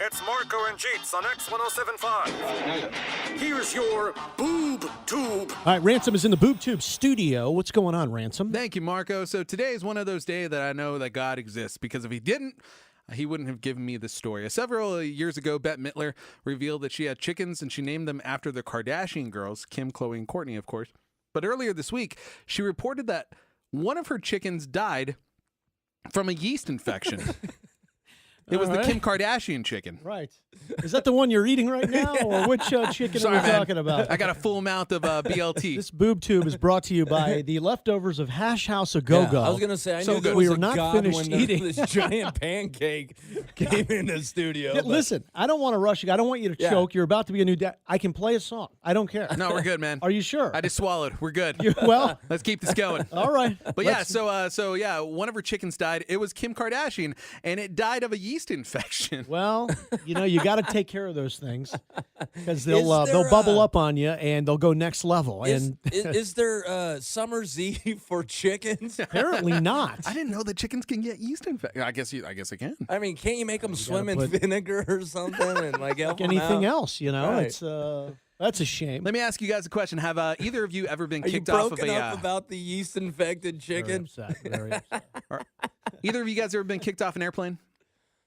It's Marco and Jeets on X1075. Here's your boob tube. All right, Ransom is in the Boob Tube studio. What's going on, Ransom? Thank you, Marco. So today is one of those days that I know that God exists, because if he didn't, he wouldn't have given me this story. Several years ago, Bette Midler revealed that she had chickens and she named them after the Kardashian girls, Kim, Khloe, and Kourtney, of course. But earlier this week, she reported that one of her chickens died from a yeast infection. It was the Kim Kardashian chicken. Right. Is that the one you're eating right now, or which chicken Sorry, are we talking about? I got a full mouth of BLT. This Boob Tube is brought to you by the leftovers of Hash House A Go-Go. Yeah, I was going to say, I knew there we was were a not God finished when eating. this giant pancake came in the studio. Yeah, but- listen, I don't want to rush you. I don't want you to choke. You're about to be a new dad. I can play a song. I don't care. No, we're good, man. Are you sure? I just swallowed. We're good. Well, Let's keep this going. all right. But yeah, so one of her chickens died. It was Kim Kardashian, and it died of a yeast infection. Well, you got to take care of those things because they'll bubble up on you and they'll go next level. Is there Summer's Eve for chickens? Apparently not. I didn't know that chickens can get yeast infection. I guess I can. I mean, can't you make them swim in put- vinegar or something and like help them Anything out? else, Right. It's that's a shame. Let me ask you guys a question. Have either of you ever been Are you kicked off of broken a? up about the yeast-infected Very chicken? upset. Very upset. Either of you guys ever been kicked off an airplane?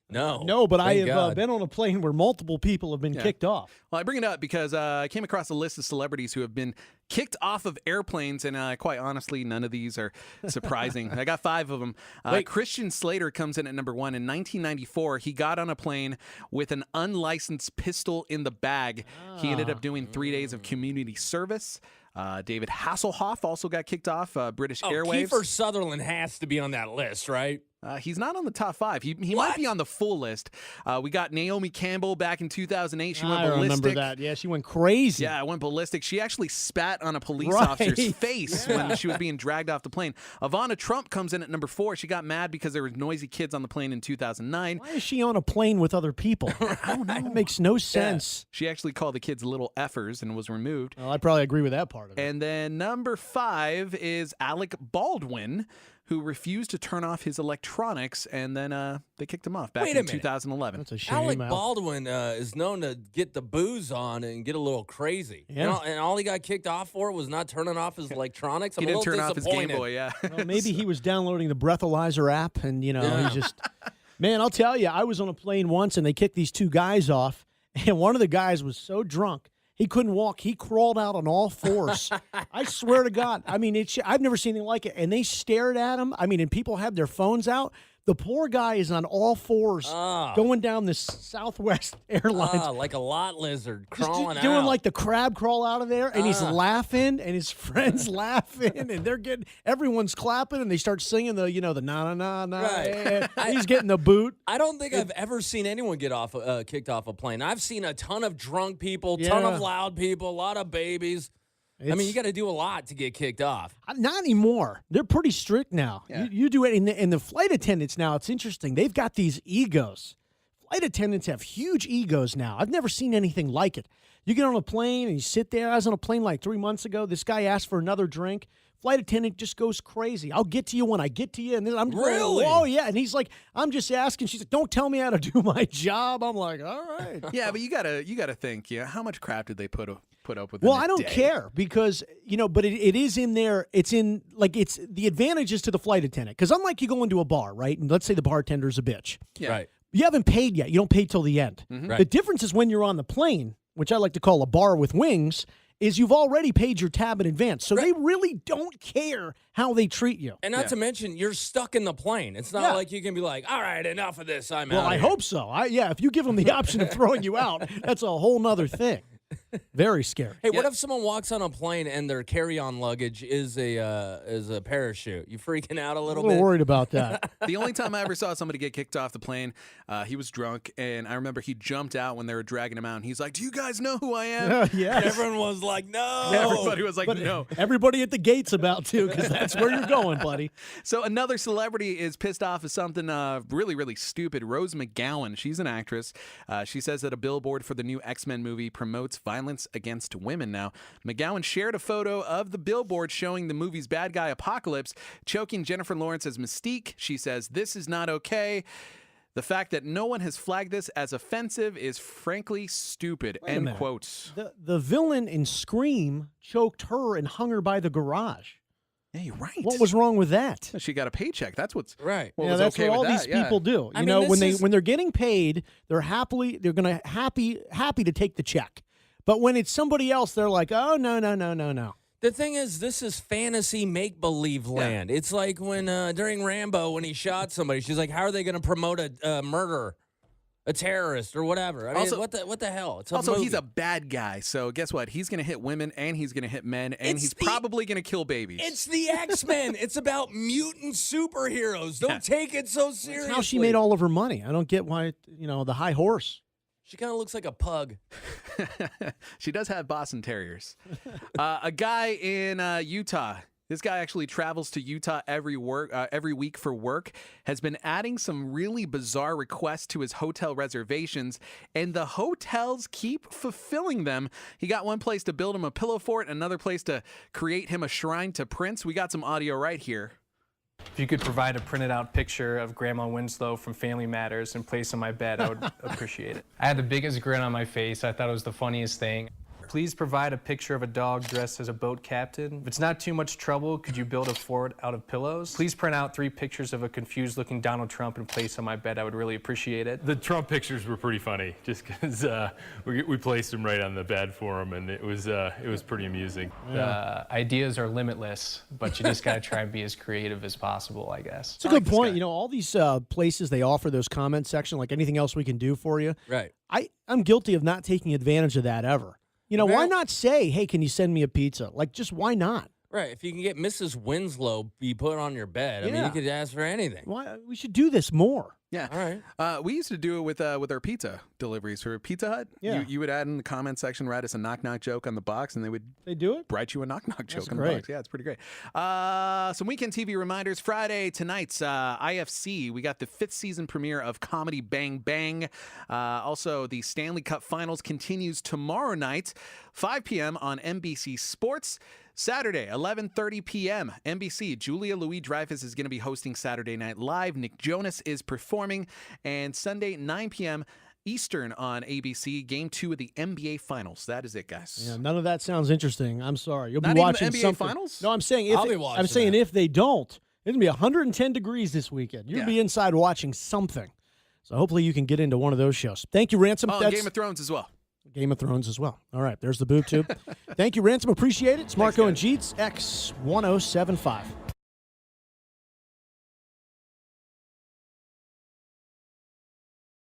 No. No, but I Thank have God. been on a plane where multiple people have been kicked off. Well, I bring it up because I came across a list of celebrities who have been kicked off of airplanes, and quite honestly, none of these are surprising. I got 5 of them. Christian Slater comes in at number 1. In 1994, he got on a plane with an unlicensed pistol in the bag. He ended up doing 3 days of community service. David Hasselhoff also got kicked off British Airways. Kiefer Sutherland has to be on that list, right? He's not on the top 5. He might be on the full list. We got Naomi Campbell back in 2008. She went I ballistic. remember that. Yeah, she went crazy. Yeah, went ballistic. She actually spat on a police officer's face when she was being dragged off the plane. Ivana Trump comes in at number 4. She got mad because there were noisy kids on the plane in 2009. Why is she on a plane with other people? I don't know. It makes no sense. She actually called the kids little effers and was removed. Well, I probably agree with that part of it. And then number 5 is Alec Baldwin, who refused to turn off his electronics, and then they kicked him off back in 2011. That's a shame. Alec Baldwin is known to get the booze on and get a little crazy. Yeah. And all he got kicked off for was not turning off his electronics. He didn't turn off his Game Boy, yeah. Well, maybe he was downloading the breathalyzer app, and he just. Man, I'll tell you, I was on a plane once, and they kicked these 2 guys off, and one of the guys was so drunk. He couldn't walk. He crawled out on all 4s. I swear to God. I mean, I've never seen anything like it. And they stared at him. I mean, and people had their phones out. The poor guy is on all 4s going down this Southwest Airlines. Like a lot lizard Just crawling doing out. like the crab crawl out of there, and he's laughing, and his friends laughing, and everyone's clapping, and they start singing the na na na na. Right. He's getting the boot. I don't think I've ever seen anyone get kicked off a plane. I've seen a ton of drunk people, ton of loud people, a lot of babies. I mean, you got to do a lot to get kicked off. Not anymore. They're pretty strict now. Yeah. You do it in the flight attendants now. It's interesting. They've got these egos. Flight attendants have huge egos now. I've never seen anything like it. You get on a plane and you sit there. I was on a plane like 3 months ago. This guy asked for another drink. Flight attendant just goes crazy. I'll get to you when I get to you. And then I'm Really? going, oh, yeah. And he's like, I'm just asking. She's like, don't tell me how to do my job. I'm like, all right. Yeah, but you gotta think, how much crap did they put up with? Well, in a I don't day? care because, but it is in there. It's the advantages to the flight attendant. Because unlike you go into a bar, right? And let's say the bartender's a bitch. Yeah. Right. You haven't paid yet. You don't pay till the end. Right. The difference is when you're on the plane, which I like to call a bar with wings, is you've already paid your tab in advance. So they really don't care how they treat you. And not to mention, you're stuck in the plane. It's not like you can be like, all right, enough of this. I'm out. Well, I hope so. If you give them the option of throwing you out, that's a whole nother thing. Very scary. Hey, what if someone walks on a plane and their carry-on luggage is a parachute? You freaking out a little I'm a bit? little worried about that. The only time I ever saw somebody get kicked off the plane, he was drunk, and I remember he jumped out when they were dragging him out, and he's like, do you guys know who I am? Yes. Everyone was like, no. Everybody was like, But no. everybody at the gate's about to, because that's where you're going, buddy. So another celebrity is pissed off at something really, really stupid. Rose McGowan, she's an actress. She says that a billboard for the new X-Men movie promotes violence against women. Now, McGowan shared a photo of the billboard showing the movie's bad guy Apocalypse choking Jennifer Lawrence as Mystique. She says, this is not okay. The fact that no one has flagged this as offensive is frankly stupid. Wait a End minute. quote. The villain in Scream choked her and hung her by the garage. Yeah, you're right. What was wrong with that? She got a paycheck. That's what's Right. What yeah, was that's okay what all with these that. Yeah. people do. I You mean, know, this when they're getting paid, they're gonna happy to take the check. But when it's somebody else, they're like, oh no. The thing is, this is fantasy make-believe land. It's like when during Rambo, when he shot somebody, she's like, how are they going to promote a murderer, a terrorist, or whatever? I mean, Also- what the hell? It's Also, movie. he's a bad guy. So guess what? He's going to hit women and he's going to hit men and he's probably going to kill babies. It's the X-Men. It's about mutant superheroes. Don't take it so seriously. That's how she made all of her money. I don't get why, the high horse. She kind of looks like a pug. She does have Boston Terriers. A guy in Utah. This guy actually travels to Utah every week for work, has been adding some really bizarre requests to his hotel reservations, and the hotels keep fulfilling them. He got one place to build him a pillow fort, another place to create him a shrine to Prince. We got some audio right here. If you could provide a printed out picture of Grandma Winslow from Family Matters and place on my bed, I would appreciate it. I had the biggest grin on my face. I thought it was the funniest thing. Please provide a picture of a dog dressed as a boat captain. If it's not too much trouble, could you build a fort out of pillows? Please print out 3 pictures of a confused-looking Donald Trump and place on my bed. I would really appreciate it. The Trump pictures were pretty funny, just because we placed them right on the bed for him, and it was pretty amusing. Ideas are limitless, but you just got to try and be as creative as possible, I guess. It's a good point. All these places, they offer those comment section, like anything else we can do for you. Right. I'm guilty of not taking advantage of that ever. Why not say, hey, can you send me a pizza? Like, just why not? Right. If you can get Mrs. Winslow be put on your bed, I mean, you could ask for anything. Why we should do this more. Yeah. All right. We used to do it with our pizza deliveries for Pizza Hut. Yeah. You would add in the comment section, write us a knock-knock joke on the box, and they do it? write you a knock-knock joke on great. the box. Yeah, it's pretty great. Some weekend TV reminders. Friday, tonight's IFC. We got the 5th season premiere of Comedy Bang Bang. Also, the Stanley Cup Finals continues tomorrow night, 5 p.m. on NBC Sports. Saturday, 11:30 p.m., NBC. Julia Louis-Dreyfus is going to be hosting Saturday Night Live. Nick Jonas is performing. And Sunday, 9 p.m. Eastern on ABC, Game 2 of the NBA Finals. That is it, guys. Yeah, none of that sounds interesting. I'm sorry. You'll Not be even watching the NBA something. Finals? No, I'm saying I'll be watching that. if they don't, it's going to be 110 degrees this weekend. You'll be inside watching something. So hopefully you can get into one of those shows. Thank you, Ransom. Oh, and Game of Thrones as well. Game of Thrones as well. All right, there's the boob tube. Thank you, Ransom. Appreciate it. It's Marco and Jeets, X1075.